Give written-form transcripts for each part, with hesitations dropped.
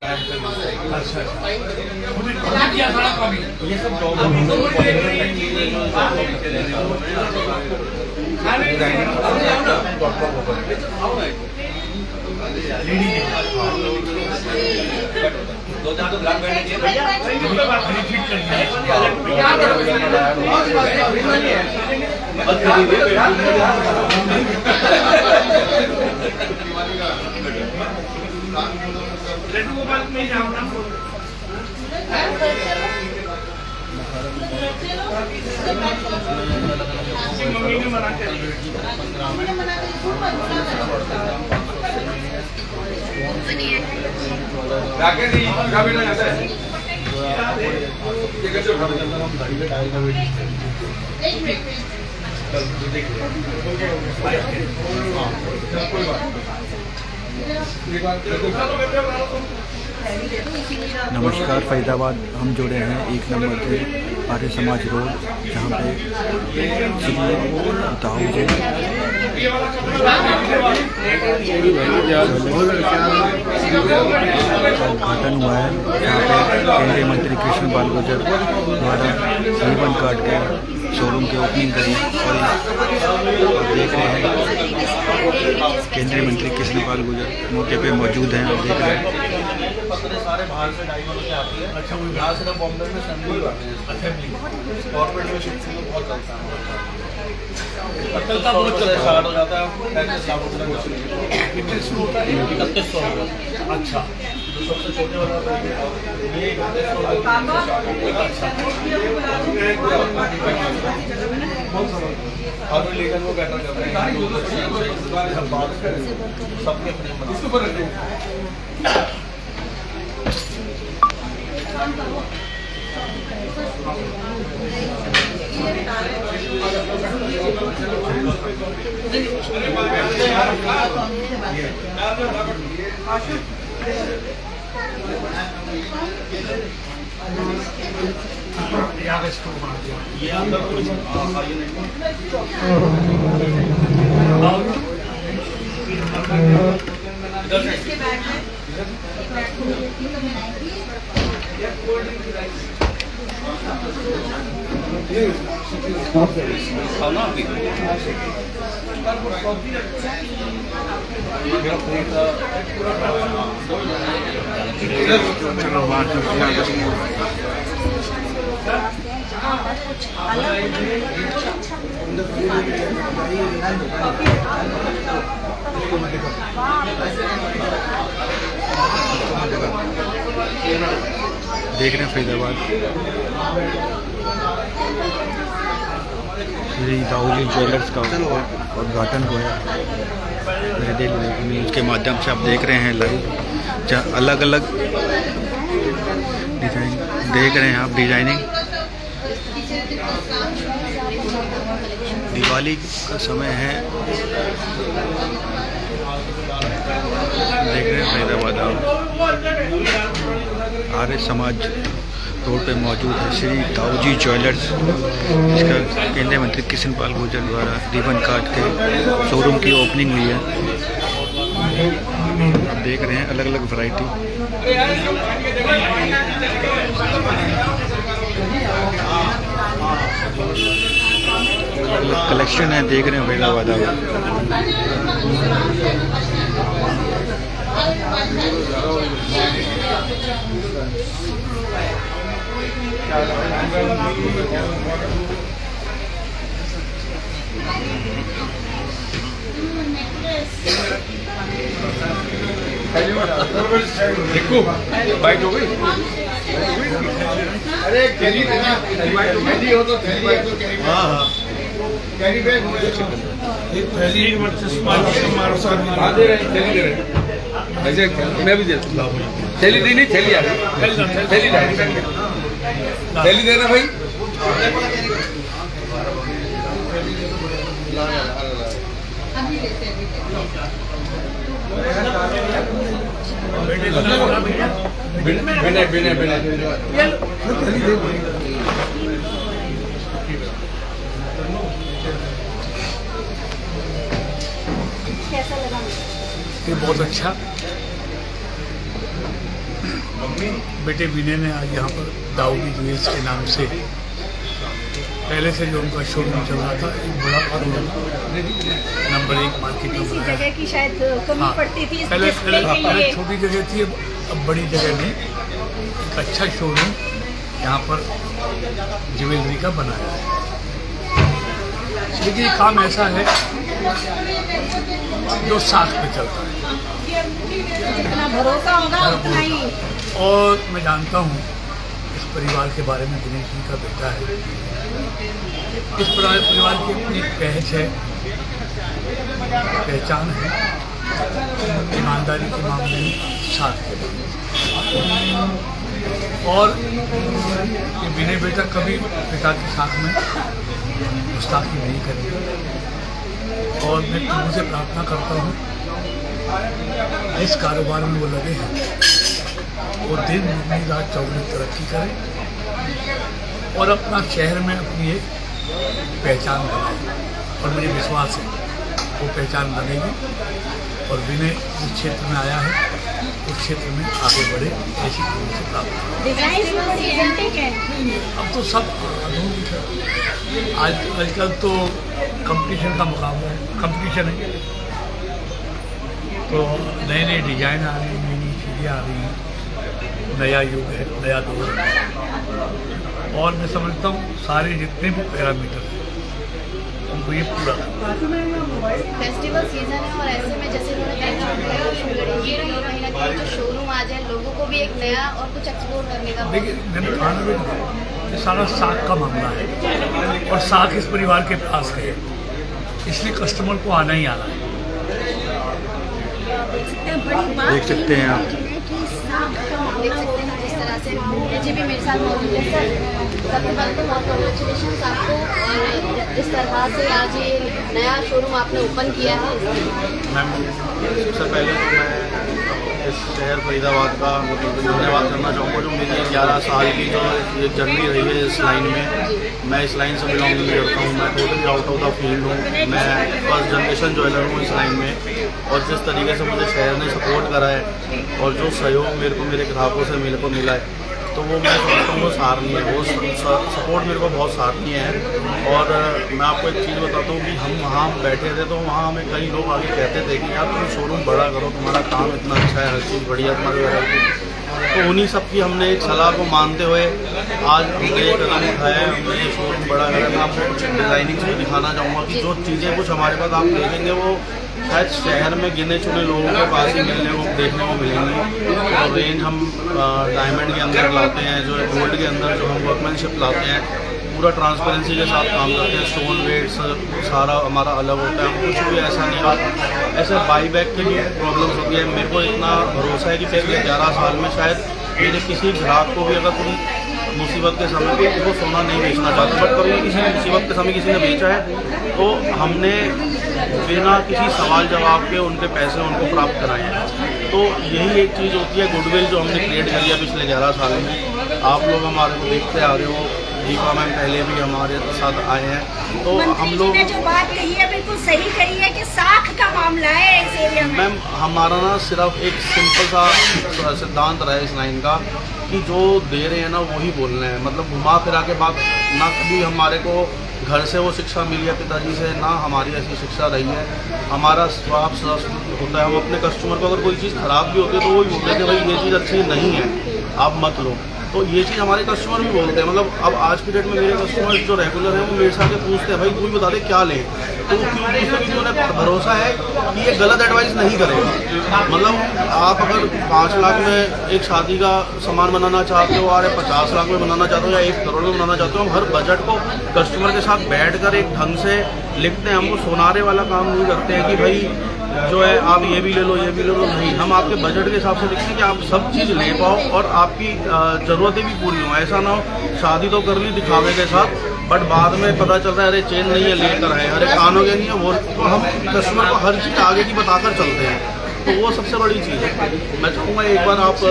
अच्छा किया सारा काम ये सब जॉब दो चार तो ग्राम बैठने चाहिए फिट करना राकेश जी का बेटा जाता है ये कैसे उठा देता हम गाड़ी पे टायर का वेट एक मिनट देखिए कोई बात नमस्कार फरीदाबाद हम जुड़े हैं 1 नंबर के आर्य समाज रोड जहाँ पे उद्घाटन हुआ है जहाँ पे केंद्रीय मंत्री कृष्ण पाल गुर्जर द्वारा रिबन काट के शोरूम की ओपनिंग करी और देख रहे हैं केंद्रीय मंत्री कृष्ण पाल गुर्जर मौके पे मौजूद हैं और देख रहे हैं। पत्रे सारे बाहर से डायमंड से आती है। अच्छा वो यहाँ सिर्फ बॉम्बे में असेंबली करते हैं। असेंबली कॉर्पोरेट में शिफ्टिंग बहुत चलता है। पत्तल का बहुत स्टार्ट हो जाता है 35 लाख रुपये कितने शुरू होता है 3100 अच्छा जो सबसे छोटे वाला ये 3100 और लीडर को बेटर कर रहे हैं सबके इसके ऊपर रखते हैं। ये अंदर देख रहे हैं फरीदाबाद श्री दाऊजी ज्वेलर्स का उद्घाटन हुआ है मेरे डेली न्यूज़ के माध्यम से आप देख रहे हैं लाइव जहाँ अलग अलग डिज़ाइन देख रहे हैं आप डिज़ाइनिंग दिवाली का समय है देख रहे हैं फरीदाबाद आप आर्य समाज रोड पे मौजूद है श्री दाऊजी ज्वेलर्स जिसका केंद्रीय मंत्री कृष्ण पाल गुर्जर द्वारा रिबन काट के शोरूम की ओपनिंग हुई है। आप देख रहे हैं अलग अलग वैरायटी कलेक्शन है देख रहे हैं फरीदाबाद आप देखो बाइट हो गई अरे कैरी देना कैरी हो तो थैली है तो कैरी हाँ कैरी बैग एक थैली हमारे साथ दे रहे थैली दे रहे ऐसे मैं भी दे थैली दी नहीं थैली आ रही थैली देना भाई ये बहुत अच्छा बेटे विनय ने आज यहाँ पर दाऊदी ज्वेल्स के नाम से पहले से जो उनका शोरूम चल रहा था, एक बड़ा नंबर 1 मार्केट में किसी बनाया। जगह की शायद कमी पड़ती थी इस पहले डिस्प्ले के पहले लिए। छोटी जगह थी, अब बड़ी जगह में एक अच्छा शोरूम यहाँ पर ज्वेलरी का बनाया है। लेकिन ये काम ऐसा है जो साथ में चलता है जितना भरोसा होगा उतना ही। और मैं जानता हूँ इस परिवार के बारे में, दिनेश जी का बेटा है, इस परिवार की अपनी पहच है, पहचान है, ईमानदारी के मामले में, साथ के मामले में। और ये विनय बेटा कभी पिता के साथ में गुस्ताखी नहीं करेंगे। और मैं प्रभु से प्रार्थना करता हूँ इस कारोबार में वो लगे हैं, वो दिन दुगनी रात चौगुनी तरक्की करें और अपना शहर में अपनी एक पहचान बनाए। और मुझे विश्वास है वो पहचान बनेगी और विनय जिस क्षेत्र में आया है उस क्षेत्र में आगे बढ़े, ऐसी प्रभु से प्रार्थना। डिजाइन है। अब तो सब आधुनिक है। आजकल तो कंपटीशन का मुकाबला है, कंपटीशन है, तो नए नए डिजाइन आ रहे हैं, नई नई चीज़ें आ रही हैं, नया युग है, नया दौर है। और मैं समझता हूँ सारे जितने भी पैरामीटर हैं उनको ये पूरा फेस्टिवल सीजन है और ऐसे में जैसे उन्होंने कहा ये कहीं ना कहीं जो शोरूम आ जाए, लोगों को भी एक नया और कुछ एक्सप्लोर करने का। देखिए मैंने कहा ना, ये सारा साख का मामला है और साख इस परिवार के पास है, इसलिए कस्टमर को आना ही आना है। देख सकते हैं आप। देख सकते हैं जिस तरह से जी भी मेरे साथ मौजूद है। सर, सबसे पहले तो बहुत कॉन्ग्रेचुलेशन आपको, और जिस तरह से आज ये नया शोरूम आपने ओपन किया है। मैम, सबसे पहले तो मैं इस शहर फरीदाबाद का धन्यवाद करना चाहूँगा, जो मेरी 11 साल की जो ये जर्नी रही है इस लाइन में। मैं इस लाइन से बिलोंग नहीं करता हूँ, मैं totally out of the field हूँ। मैं फर्स्ट जनरेशन ज्वेलर हूँ इस लाइन में। और जिस तरीके से मुझे शहर ने सपोर्ट करा है और जो सहयोग मेरे को मेरे ग्राहकों से मेरे को मिला है, तो वो मैं समझता हूँ वो सराहनीय है, वो सपोर्ट मेरे को बहुत सराहनीय है। और मैं आपको एक चीज़ बताता हूँ कि हम वहाँ बैठे थे तो वहाँ हमें कई लोग आगे कहते थे कि यार तुम शोरूम बड़ा करो, तुम्हारा काम इतना अच्छा है, हर चीज़ बढ़िया, तुम्हारी वैरायटी। तो उन्हीं सब की हमने एक सलाह को मानते हुए आज हमने एक कदम उठाया है, हमने ये शोरूम बड़ा करा। मैं आपको कुछ डिज़ाइनिंग से दिखाना चाहूँगा कि जो चीज़ें कुछ हमारे पास आप देखेंगे वो शायद शहर में गिने चुने लोगों के पास ही मिलने को देखने को मिलेंगी। और रेंज हम डायमंड के अंदर लाते हैं, जो है गोल्ड के अंदर जो हम वर्कमैनशिप लाते हैं, पूरा ट्रांसपेरेंसी के साथ काम करते हैं। स्टोन वेट्स सारा हमारा अलग होता है, कुछ भी ऐसा नहीं है। ऐसे बाई बैक की भी प्रॉब्लम्स होती है। मेरे को इतना भरोसा है कि पिछले 11 साल में शायद मेरे किसी ग्राहक को भी अगर तुम मुसीबत के समय पे वो सोना नहीं बेचना चाहते, बट कभी किसी मुसीबत के समय किसी ने बेचा है तो हमने बिना किसी सवाल जवाब के उनके पैसे उनको प्राप्त कराए हैं। तो यही एक चीज़ होती है गुडविल जो हमने क्रिएट करी है पिछले 11 साल में। आप लोग हमारे को देखते आ रहे हो, दीपा मैम पहले भी हमारे साथ आए हैं, तो हम लोग ने जो बात कही है बिल्कुल सही कही है कि साख का मामला है इस एरिया में। मैम हमारा ना सिर्फ एक सिंपल सा सिद्धांत रहा है इस लाइन का कि जो दे रहे हैं ना वही बोलना है। मतलब घुमा फिरा के बात ना, कभी हमारे को घर से वो शिक्षा मिली है पिताजी से, ना हमारी ऐसी शिक्षा रही है। हमारा स्वभाव स्वस्थ होता है, हम अपने कस्टमर को अगर कोई चीज़ ख़राब भी होती है तो वही बोलते हैं कि भाई ये चीज़ अच्छी नहीं है, आप मत लो। तो ये चीज़ हमारे कस्टमर भी बोलते हैं। मतलब अब आज की डेट में मेरे कस्टमर जो रेगुलर हैं वो मेरे से आके पूछते हैं भाई तू ही बता दे क्या लें, तो क्योंकि उन्हें भरोसा है कि ये गलत एडवाइस नहीं करेगा। मतलब आप अगर 5 लाख में एक शादी का सामान बनाना चाहते हो, और 50 लाख में बनाना चाहते हो या 1 करोड़ में बनाना चाहते हो, हम हर बजट को कस्टमर के साथ बैठकर एक ढंग से लिखते हैं। हम वो सोनारे वाला काम नहीं करते हैं कि भाई जो है आप ये भी ले लो ये भी ले लो, नहीं। हम आपके बजट के हिसाब से लिखते हैं कि आप सब चीज़ ले पाओ और आपकी ज़रूरतें भी पूरी हों। ऐसा ना हो शादी तो कर ली दिखावे के साथ, बट बाद में पता चल रहा है अरे चेन नहीं है लेकर आए, अरे कानों के नहीं है वो। तो हम कस्टमर को हर चीज़ आगे की बताकर चलते हैं, तो वो सबसे बड़ी चीज़ है। मैं चाहूँगा एक बार आप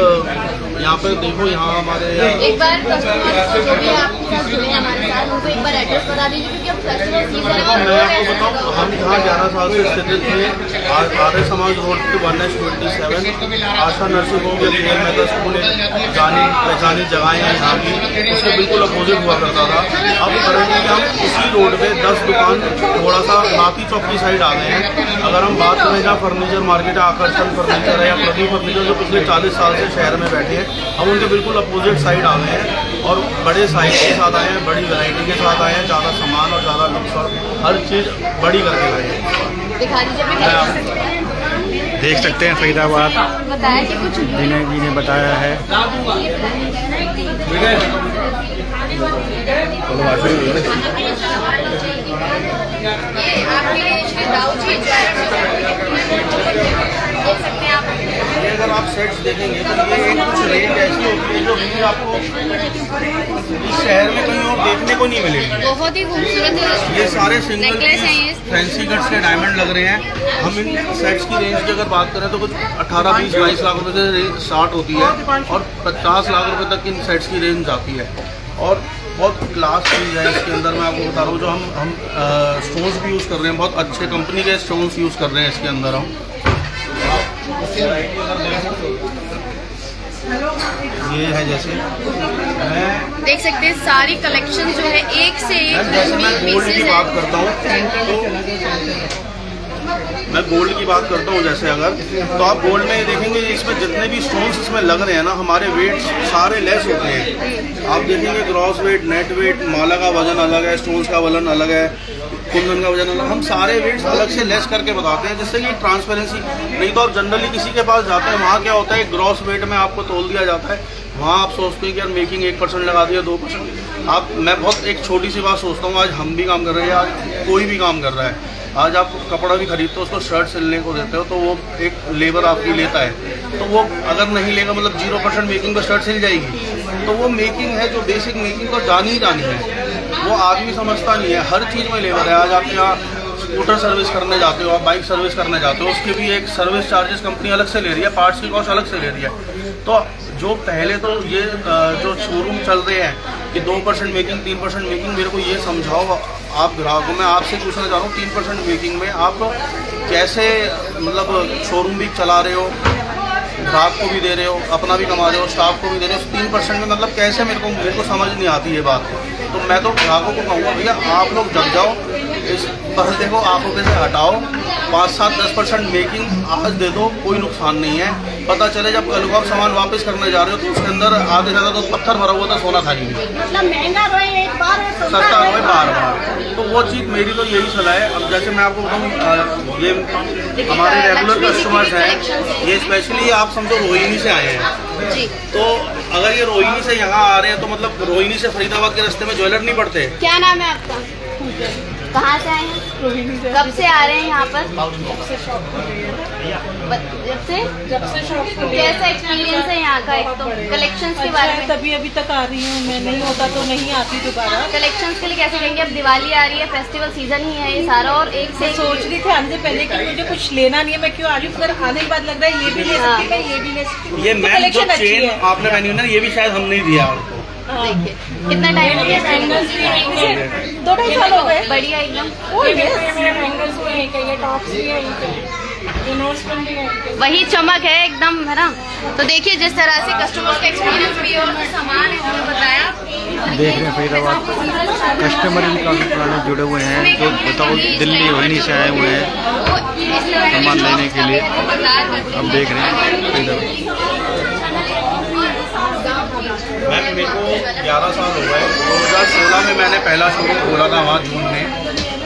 यहाँ पर देखो, यहाँ हमारे एक बार कस्टमर जो भी आपके साथ जुड़े हमारे साथ, हैं उनको एक बार एड्रेस बता दीजिए, क्योंकि अब फेस्टिवल सीजन है और मैं आपको बताऊँ, हम जहाँ 11 साल से स्थित थे, आर्य समाज रोड पे 1/27 आशा नर्सिंग होम के मेहता स्कूल जानी पहचानी जगहें हैं यहाँ की, उसके बिल्कुल अपोजिट हुआ करता था। अब करंटली हम उसी रोड पे 10 दुकान थोड़ा सा नाकी चौक की साइड आ गए हैं। अगर हम बात करें जहाँ फर्नीचर मार्केट है, आकर्षण फर्नीचर है या प्रदीप फर्नीचर, जो पिछले 40 साल से शहर में बैठे हैं, हम उनके बिल्कुल अपोजिट साइड आ गए हैं और बड़े साइज के साथ आए हैं, बड़ी वैरायटी के साथ आए हैं, ज़्यादा सामान और ज़्यादा लुक्स और हर चीज़ बड़ी करके लाए हैं। दिखा दीजिए अपने कलेक्शन। देख सकते हैं फरीदाबाद बताया कि कुछ विनय जी ने बताया है। ये आपके श्री राव जी देख सकते हैं आप। ये अगर आप सेट्स देखेंगे तो ये एक कुछ रेंज ऐसी होती है जो रेंज आपको इस शहर में कहीं और देखने को नहीं मिलेगी। बहुत ही खूबसूरत ये सारे सिंगल नेकलेस हैं ये। फैंसी कट्स के डायमंड लग रहे हैं। हम इन सेट्स की रेंज की अगर बात करें तो कुछ 18, 20, 22 लाख रुपए से रेंज स्टार्ट होती है और 50 लाख रुपए तक इन सेट्स की रेंज जाती है और बहुत क्लास चीज़ है इसके अंदर। मैं आपको बता रहा हूँ, जो हम स्टोन्स भी यूज़ कर रहे हैं, बहुत अच्छे कंपनी के स्टोन्स यूज़ कर रहे हैं इसके अंदर हम। ये है जैसे मैं देख सकते हैं सारी कलेक्शन जो है एक से एक जैसे मैं गोल्ड की बात करता हूँ जैसे अगर तो आप गोल्ड में देखेंगे इसमें जितने भी स्टोन्स इसमें लग रहे हैं ना, हमारे वेट सारे लेस होते हैं। आप देखेंगे ग्रॉस वेट, नेट वेट, माला का वजन अलग है, स्टोन्स का वजन अलग है, कुंदन का वजन अलग, हम सारे वेट्स अलग से लेस करके बताते हैं, जिससे कि ट्रांसपेरेंसी। नहीं तो आप जनरली किसी के पास जाते हैं, वहाँ क्या होता है, ग्रॉस वेट में आपको तोल दिया जाता है, वहाँ आप सोचते हैं कि यार मेकिंग 1% लगा दिया, 2%। मैं बहुत एक छोटी सी बात सोचता हूँ, आज हम भी काम कर रहे हैं, आज कोई भी काम कर रहा है, आज आप कपड़ा भी खरीदते हो, उसको शर्ट सिलने को देते हो तो वो एक लेबर आपकी लेता है, तो वो अगर नहीं लेगा मतलब 0% मेकिंग पर शर्ट सिल जाएगी। तो वो मेकिंग है जो बेसिक मेकिंग को जानी ही जानी है, वो आदमी समझता नहीं है। हर चीज़ में लेबर है। आज आप यहाँ स्कूटर सर्विस करने जाते हो, आप बाइक सर्विस करने जाते हो, उसके भी एक सर्विस चार्जेस कंपनी अलग से ले रही है, पार्ट्स की कॉस्ट अलग से ले रही है। तो जो पहले तो ये जो शोरूम चल रहे हैं कि 2% मेकिंग, 3% मेकिंग, मेरे को ये समझाओ आप ग्राहकों में, आपसे पूछना चाह रहा हूँ 3% मेकिंग में आप कैसे मतलब शोरूम भी चला रहे हो, ग्राहक को भी दे रहे हो, अपना भी कमा रहे हो, स्टाफ को भी दे रहे हो, 3% में मतलब कैसे, मेरे को समझ नहीं आती ये बात। तो मैं तो ग्राहकों को कहूँगा भैया आप लोग जग जाओ, इस पर्दे को आंखों पे से हटाओ, 5, 7, 10% मेकिंग आज दे दो, कोई नुकसान नहीं है। पता चले जब कल को आप सामान वापस करने जा रहे हो तो उसके अंदर आधे ज़्यादा तो पत्थर भरा हुआ था, सोना था ही नहीं, मतलब महंगा रोए एक बार और सस्ता रोए बार बार। तो वो चीज़ मेरी तो यही सलाह है। अब जैसे मैं आपको बताऊँ, ये हमारे रेगुलर कस्टमर्स हैं, ये स्पेशली आप समझो रोहिणी से आए हैं जी। तो अगर ये रोहिणी से यहाँ आ रहे हैं तो मतलब रोहिणी से फरीदाबाद के रास्ते में ज्वेलर नहीं पड़ते। क्या नाम है आपका? कहाँ से आए हैं? कब से आ रहे हैं यहाँ पर? जब से शॉप कैसा एक्सपीरियंस है यहाँ का? एक तो कलेक्शंस के बारे में। तभी अभी तक आ रही हूँ मैं, नहीं होता तो नहीं आती दोबारा। कलेक्शंस के लिए कैसे कहेंगे? अब दिवाली आ रही है, फेस्टिवल सीजन ही है ये सारा, और एक से सोच रही थी आने से पहले कि मुझे कुछ लेना नहीं है, मैं क्यों आ रही हूँ, फिर आने के बाद लग रहा है ये भी ले सकती है, ये भी ले सकती हूँ। ये तो मैम जो कलेक्शन अच्छी चेन है। आपने पहनी है ना, ये भी शायद हम नहीं दिया आपको। देखिए कितना टाइम हो गया? 2-2.5 साल हो गए। बढ़िया एकदम वही चमक है एकदम, है ना। तो देखिए जिस तरह से कस्टमर्स का एक्सपीरियंस भी और सामान है उन्होंने बताया। देख रहे हैं फरीदाबाद कस्टमर भी काफ़ी पुराने जुड़े हुए हैं, जो बताओ दिल्ली रोहिणी से आए हुए हैं सामान लेने के लिए। अब देख रहे हैं फरीदाबाद। मैम मेरे को 11 साल हो गए। 2016 में मैंने पहला शोरूम खोला था वहाँ जून में,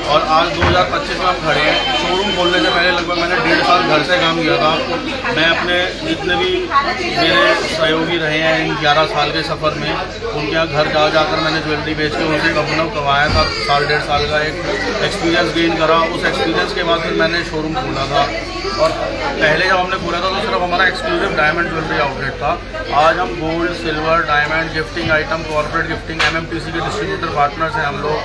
और आज 2025 में हम खड़े हैं। शोरूम खोलने से पहले लगभग मैंने 1.5 साल घर से काम किया था। मैं अपने जितने भी मेरे सहयोगी रहे हैं इन 11 साल के सफ़र में, उनके यहाँ घर जा जाकर मैंने ज्वेलरी बेच के उनसे कमाना कमाया था। 1.5 साल का एक एक्सपीरियंस गेन करा। उस एक्सपीरियंस के बाद फिर मैंने शोरूम खोला था, और पहले जब हमने खोला था तो सिर्फ हमारा एक्सक्लूसिव डायमंड ज्वेलरी आउटलेट था। आज हम gold, silver, diamond, gifting item, corporate gifting, MMTC के डिस्ट्रीब्यूटर पार्टनर्स हैं हम लोग।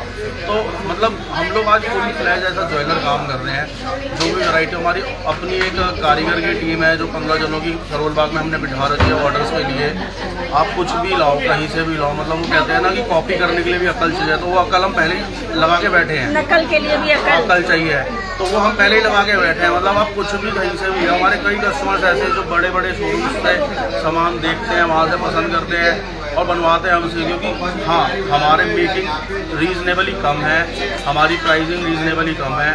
तो मतलब हम लोग आज फुली फ्लैश ऐसा ज्वेलर काम कर रहे हैं। जो भी वैरायटी, हमारी अपनी एक कारीगर की टीम है जो 15 जनों की करोल बाग में हमने बिठा रखी है ऑर्डर्स के लिए। आप कुछ भी लाओ, कहीं से भी जाओ, मतलब वो कहते हैं ना कि कॉपी करने के लिए भी अकल चाहिए, तो वो अकल हम पहले ही लगा के बैठे हैं। नकल के लिए भी अकल चाहिए, तो वो हम पहले ही लगा के बैठे हैं। मतलब आप कुछ भी कहीं से भी, हमारे कई कस्टमर्स ऐसे जो बड़े बड़े शोरूम्स से सामान देखते हैं, वहाँ से पसंद करते हैं और बनवाते हैं हमसे, क्योंकि हाँ हमारे मेकिंग रीजनेबली कम है, हमारी प्राइसिंग रीजनेबली कम है,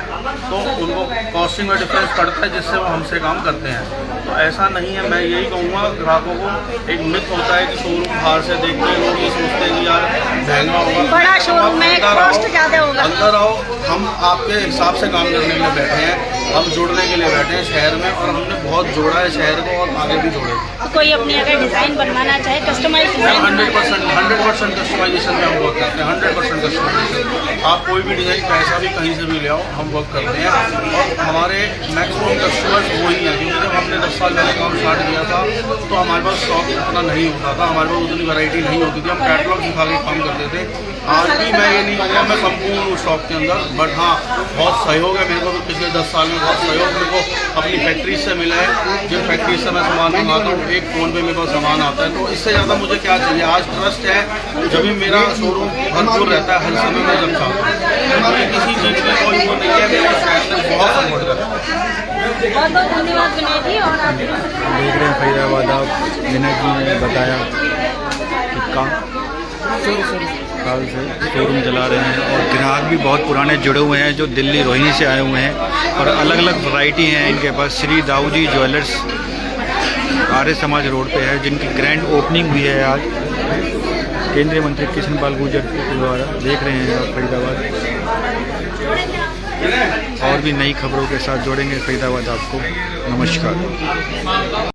तो उनको कॉस्टिंग में डिफरेंस पड़ता है, जिससे वो हमसे काम करते हैं। तो ऐसा नहीं है, मैं यही कहूँगा ग्राहकों को, एक मिथ होता है कि शोरूम बाहर से देखते हैं लोग ये सोचते हैं कि यार महंगा होगा, बड़ा शोरूम है, कॉस्ट ज़्यादा होगा। अंदर आओ, हम आपके हिसाब से काम करने के लिए बैठे हैं, हम जुड़ने के लिए बैठे हैं शहर में, और हमने बहुत जोड़ा है शहर को और आगे भी जोड़ेंगे। कोई अपनी अगर डिज़ाइन बनवाना चाहे, कस्टमाइज डिज़ाइन 100% कस्टमाइजेशन में हम वर्क करते हैं, 100% कस्टमाइजेशन। आप कोई भी डिज़ाइन पैसा भी कहीं से भी ले आओ, हम वर्क करते हैं। और हमारे मैक्सिमम कस्टमर्स वही हैं, क्योंकि जब हमने 10 साल पहले काम स्टार्ट किया था तो हमारे पास स्टॉक उतना नहीं होता था, हमारे पास उतनी वैरायटी नहीं होती थी, हम कैटलॉग दिखा के काम करते थे। आज भी मैं ये नहीं कहूँगा मैं संपूर्ण हूँ स्टॉक के अंदर, बट हाँ बहुत सहयोग है मेरे को, तो पिछले 10 साल में बहुत सहयोग मेरे को अपनी फैक्ट्री से मिला है। जिन फैक्ट्री से मैं सामान मंगाता हूँ, एक फ़ोन पे मेरे पास सामान आता है, तो इससे ज़्यादा मुझे क्या चाहिए। आज ट्रस्ट है, जब भी मेरा शोरूम भरपूर रहता है, हर समय मैं जब चाहता हूँ, मुझे किसी चीज़ की कोई वो नहीं है, मेरे फैक्ट्री बहुत सपोर्ट करता है। बहुत बहुत धन्यवाद विनय जी। और आप देख रहे हैं फरीदाबाद, आप विनय जी ने बताया कि साल से शोरूम चला रहे हैं और ग्राहक भी बहुत पुराने जुड़े हुए हैं जो दिल्ली रोहिणी से आए हुए हैं, और अलग अलग वैरायटी हैं इनके पास। श्री दाऊजी ज्वेलर्स आर्य समाज रोड पे है, जिनकी ग्रैंड ओपनिंग हुई है आज केंद्रीय मंत्री कृष्ण पाल गुर्जर के द्वारा। देख रहे हैं आप फरीदाबाद, और भी नई खबरों के साथ जोड़ेंगे फरीदाबाद आपको। नमस्कार।